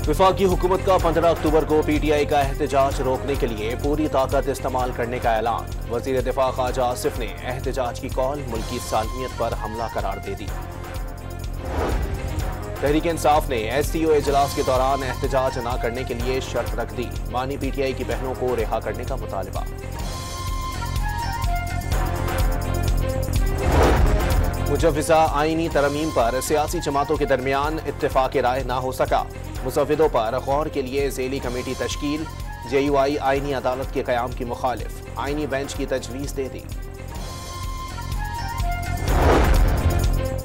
वफाकी हुकूमत का 15 अक्टूबर को PTI का एहतजाज रोकने के लिए पूरी ताकत इस्तेमाल करने का ऐलान। वजीर दिफा ख्वाजा आसिफ ने एहतजाज की कॉल मुल्की सालमियत पर हमला करार दे दी। तहरीक इंसाफ ने SCO इजलास के दौरान एहतजाज न करने के लिए शर्त रख दी। मानी PTI की बहनों को रिहा करने का मुतालबा। मुजव्विज़ा आईनी तरमीम पर सियासी जमातों के दरमियान इत्तेफाक राय न हो सका। मुसव्विदों पर गौर के लिए ज़ेली कमेटी तश्कील। JUI आईनी अदालत के क़याम की मुखालिफ, आईनी बेंच की तजवीज़ दे दी।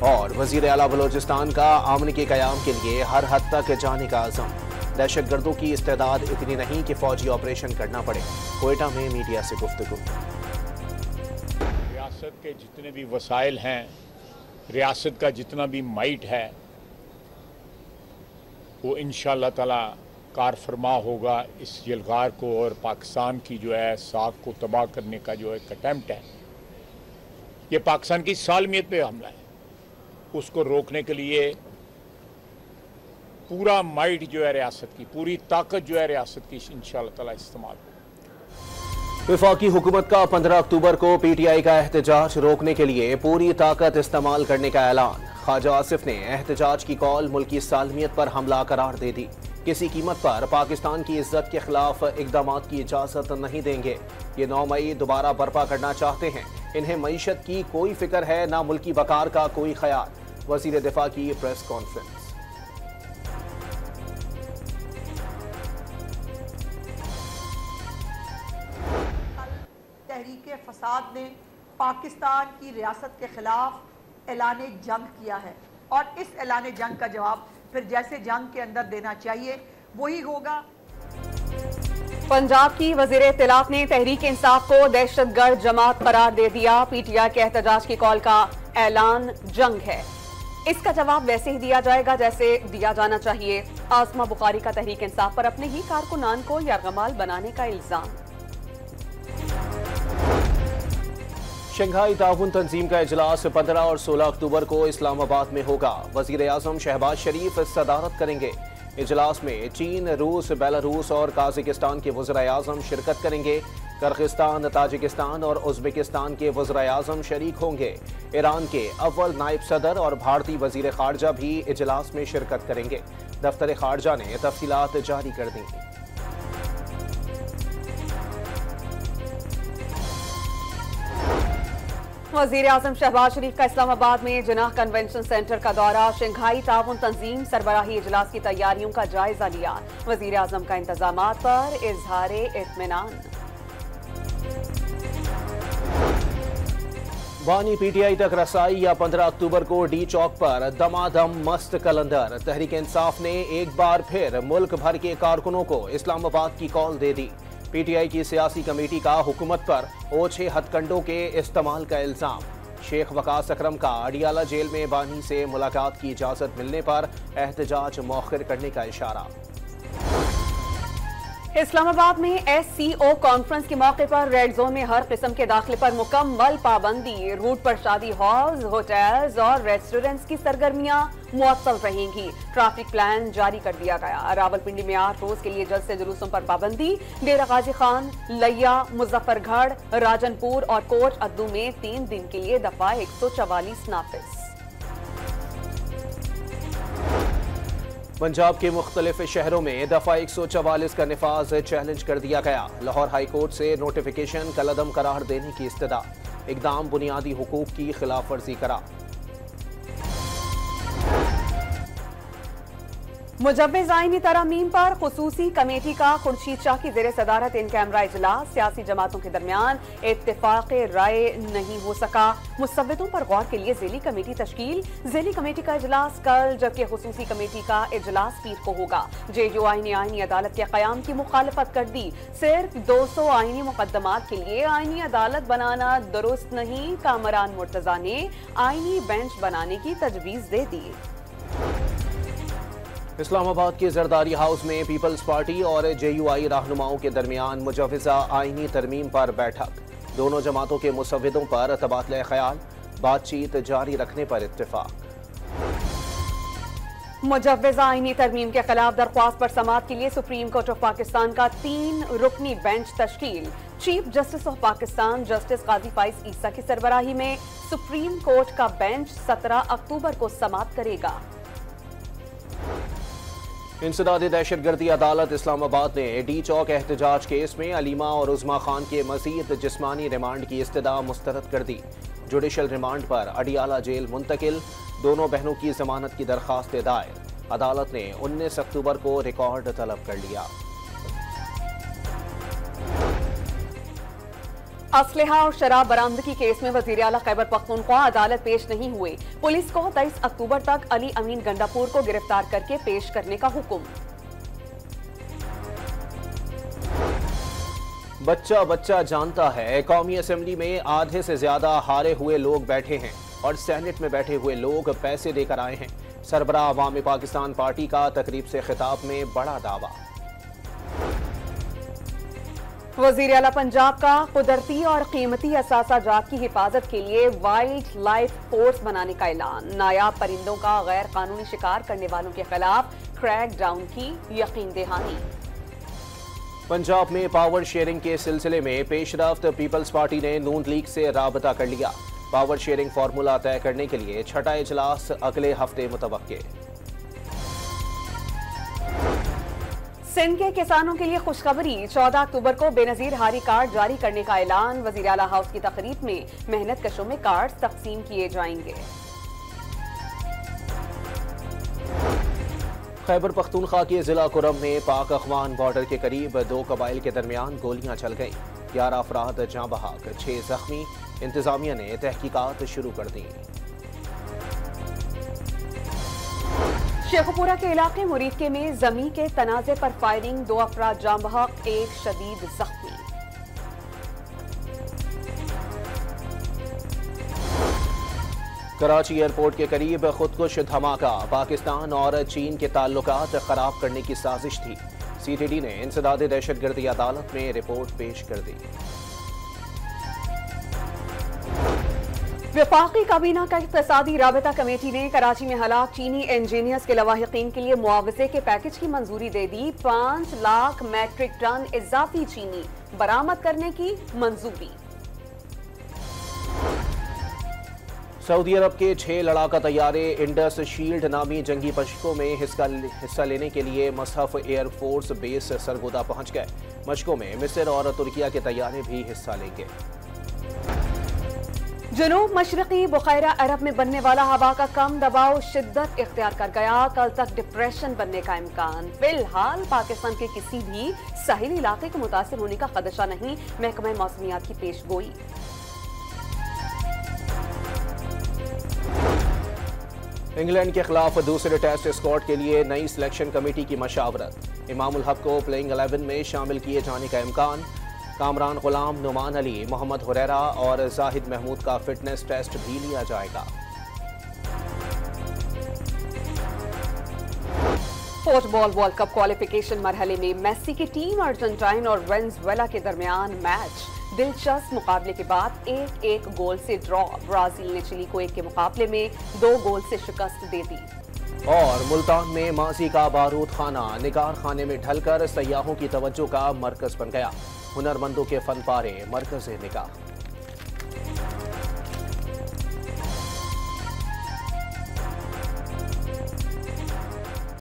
और वज़ीर आला बलोचिस्तान का अमन के क़याम के लिए हर हद तक जाने का अज़म। दहशतगर्दों की इस्तेदाद इतनी नहीं कि फौजी ऑपरेशन करना पड़े। कोयटा में मीडिया से गुफ्तगू। रियासत के जितने भी वसाइल हैं, रियासत का जितना भी माइट है, वो इंशाअल्लाह ताला कार फरमा होगा। इस यलगार को और पाकिस्तान की जो है साख को तबाह करने का जो एक अटैम्प्ट है, ये पाकिस्तान की सालमियत पे हमला है। उसको रोकने के लिए पूरा माइट जो है रियासत की, पूरी ताकत जो है रियासत की इंशाअल्लाह ताला इस्तेमाल होगा। वफाकी हुकूमत का 15 अक्टूबर को PTI का एहतजाज रोकने के लिए पूरी ताकत इस्तेमाल करने का ऐलान। ख्वाजा आसिफ ने एहतजाज की कॉल मुल्की सालमियत पर हमला करार दे दी। किसी कीमत पर पाकिस्तान की इज्जत के खिलाफ इकदामात की इजाजत नहीं देंगे। ये 9 मई दोबारा बर्पा करना चाहते हैं। इन्हें मईशत की कोई फिक्र है, ना मुल्की वकार का कोई ख्याल। वज़ीर दिफा की प्रेस कॉन्फ्रेंस। तहरीक फसाद ने पाकिस्तान की रियासत के खिलाफ ऐलान जंग किया है और इस ऐलान जंग का जवाब फिर जैसे जंग के अंदर देना चाहिए वही होगा। पंजाब की वज़ीर इत्तिलाफ ने तहरीक इंसाफ को दहशतगर्द जमात करार दे दिया। PTI के एहतजाज की कॉल का ऐलान जंग है। इसका जवाब वैसे ही दिया जाएगा जैसे दिया जाना चाहिए। आसमा बुखारी का तहरीक इंसाफ पर अपने ही कारकुनान को यरगमाल बनाने का इल्जाम। शंघाई ताउन तंजीम का इजलास 15 और 16 अक्टूबर को इस्लामाबाद में होगा। वज़ीर आज़म शहबाज शरीफ सदारत करेंगे। इजलास में चीन, रूस, बेलारूस और काज़ाकिस्तान के वज़ीर आज़म शिरकत करेंगे। किर्गिस्तान, ताजिकिस्तान और उज़्बेकिस्तान के वज़ीर आज़म शरीक होंगे। ईरान के अव्वल नायब सदर और भारतीय वज़ीर ख़ारजा भी इजलास में शिरकत करेंगे। दफ्तर ख़ारजा ने तफसीलात जारी कर दी। वज़ीर आज़म शहबाज शरीफ का इस्लामाबाद में जिनाह कन्वेंशन सेंटर का दौरा। शंघाई ताउन तंजीम सरबराही इजलास की तैयारियों का जायजा लिया। वज़ीर आज़म का इंतजामात पर इजहारे इत्मीनान। बानी PTI तक रसाई या 15 अक्टूबर को D चौक पर दमादम मस्त कलंदर। तहरीक इंसाफ ने एक बार फिर मुल्क भर के कारकुनों को इस्लामाबाद की कॉल दे दी। PTI की सियासी कमेटी का हुकूमत पर ओछे हथकंडों के इस्तेमाल का इल्जाम। शेख वकास अकरम का अडियाला जेल में बानी से मुलाकात की इजाजत मिलने पर एहतजाज मौखिर करने का इशारा। इस्लामाबाद में SCO कॉन्फ्रेंस के मौके पर रेड जोन में हर किस्म के दाखिले पर मुकम्मल पाबंदी। रूट पर शादी हॉल्स, होटल्स और रेस्टोरेंट्स की सरगर्मियां मुअत्तल रहेंगी। ट्रैफिक प्लान जारी कर दिया गया। रावलपिंडी में 8 रोज के लिए जलसे जुलूसों पर पाबंदी। डेरा गाजी खान, लैया, मुजफ्फरगढ़, राजनपुर और कोट अद्दू में 3 दिन के लिए दफा 144 नाफिज। पंजाब के मुख्तलिफ शहरों में दफा 144 का निफाज चैलेंज कर दिया गया। लाहौर हाई कोर्ट से नोटिफिकेशन कलअदम करार देने की इस्तदा। इकदाम बुनियादी हुकूक की खिलाफ वर्जी करार। मुजव्विज़ आईनी तरमीम पर खुसूसी कमेटी का खुर्शीद शाह की ज़ेरे सदारत इन कैमरा इजलास। सियासी जमातों के दरमियान इत्तेफाक राय नहीं हो सका। मुसव्विदों पर गौर के लिए ज़ेली कमेटी तश्कील। ज़ेली कमेटी का इजलास कल, जबकि खुसूसी कमेटी का इजलास पीर को होगा। JUI ने आईनी अदालत के क़याम की मुखालफत कर दी। सिर्फ 200 आईनी मुकदमात के लिए आईनी अदालत बनाना दुरुस्त नहीं। कामरान मुर्तजा ने आईनी बेंच बनाने की तजवीज़ दे दी। इस्लामाबाद के जरदारी हाउस में पीपल्स पार्टी और JUI रहनुमाओं के दरमियान मुजव्विज़ा आईनी तरमीम पर बैठक। दोनों जमातों के मुसव्विदों पर तबादला ख्याल, बातचीत जारी रखने पर इत्तेफाक। मुजव्वज़ा आईनी तरमीम के खिलाफ दरख्वास्त पर समाअत के लिए सुप्रीम कोर्ट ऑफ पाकिस्तान का 3 रुकनी बेंच तश्कील। Chief justice of Pakistan justice Qazi Faez Isa की सरबराही में सुप्रीम कोर्ट का बेंच 17 अक्टूबर को समाअत करेगा। इंसदादी दहशतगर्दी अदालत इस्लामाबाद ने डी चौक एहतजाज केस में अलीमा और उज़मा खान के मजीद जिस्मानी रिमांड की इस्तदा मुस्तरद कर दी। जुडिशल रिमांड पर अडियाला जेल मुंतकिल, दोनों बहनों की जमानत की दरख्वास्त दायर। अदालत ने 19 अक्टूबर को रिकॉर्ड तलब कर लिया। असलहा और शराब बरामदगी केस में वज़ीर आला खैबर पख्तूनख्वा अदालत पेश नहीं हुए। पुलिस को 23 अक्टूबर तक अली अमीन गंडापुर को गिरफ्तार करके पेश करने का हुक्म। बच्चा बच्चा जानता है, कौमी असेंबली में आधे से ज्यादा हारे हुए लोग बैठे हैं और सेनेट में बैठे हुए लोग पैसे देकर आए हैं। सरबराह अवाम पाकिस्तान पार्टी का तकरीब से खिताब में बड़ा दावा। वज़ीर आला पंजाब का कुदरती और कीमती असासा जात की हिफाजत के लिए वाइल्ड लाइफ फोर्स बनाने का ऐलान। नायाब परिंदों का गैर कानूनी शिकार करने वालों के खिलाफ क्रैक डाउन की यकीन दहानी। पंजाब में पावर शेयरिंग के सिलसिले में पेशरफ्त, पीपल्स पार्टी ने नून लीग से राबता कर लिया। पावर शेयरिंग फार्मूला तय करने के लिए छठा इजलास अगले हफ्ते मुतवक्के। सिंध के किसानों के लिए खुशखबरी, 14 अक्टूबर को बेनजीर हारी कार्ड जारी करने का ऐलान। वज़ीर आला हाउस की तकरीब में मेहनत कशों में कार्ड तकसीम किए जाएंगे। खैबर पख्तूनख्वा के जिला कुरम में पाक अफगान बॉर्डर के करीब 2 कबाइल के दरमियान गोलियां चल गईं। 11 अफराद जाँ बहक, 6 जख्मी। इंतजामिया ने तहकीकात शुरू कर दी। शेखुपुरा के इलाके मुरीदके में जमी के तनाजे पर फायरिंग, 2 अफराद जाँ बहक, 1 शदीद जख्मी। कराची एयरपोर्ट के करीब खुदकुश धमाका, पाकिस्तान और चीन के ताल्लुकात खराब करने की साजिश थी। सीटीडी ने इंसदादी दहशतगर्दी अदालत में रिपोर्ट पेश कर दी। वफाकी काबीना का इक़्तिसादी राबता कमेटी ने कराची में हलाक चीनी इंजीनियर्स के लवाहिकीन के लिए मुआवजे के पैकेज की मंजूरी दे दी। 5 लाख मैट्रिक टन इजाफी चीनी बरामद करने की मंजूरी। सऊदी अरब के 6 लड़ाका तैयारे इंडस शील्ड नामी जंगी मशकों में हिस्सा लेने के लिए मसहफ एयरफोर्स बेस सरगोदा पहुंच गए। मशकों में मिस्र और तुर्किया के तैयारे भी हिस्सा लेंगे। जनूब मशरकी बुखैरा अरब में बनने वाला हवा का कम दबाव शिद्दत इख्तियार कर गया। कल तक डिप्रेशन बनने का इम्कान। फिलहाल पाकिस्तान के किसी भी साहिली इलाके को मुतासिर होने का खदशा नहीं, महकमा मौसमियात की पेशगोई। इंग्लैंड के खिलाफ दूसरे टेस्ट स्क्वाड के लिए नई सिलेक्शन कमेटी की मशावरत। इमामुल हक को प्लेइंग 11 में शामिल किए जाने का इम्कान। कामरान गुलाम, नुमान अली, मोहम्मद हुरैरा और जाहिद महमूद का फिटनेस टेस्ट भी लिया जाएगा। फुटबॉल वर्ल्ड कप क्वालिफिकेशन मरहले में मेसी की टीम अर्जेंटाइन और वेनेजुएला के दरमियान मैच दिलचस्प मुकाबले के बाद 1-1 गोल से ड्रॉ। ब्राजील ने चिली को 1 के मुकाबले में 2 गोल से शिकस्त दे दी। और मुल्तान में माजी का बारूद खाना निगार खाने में ढलकर सयाहों की तवज्जो का मरकज बन गया। हुनरमंदों के फन पारे मरकज़ निगाह।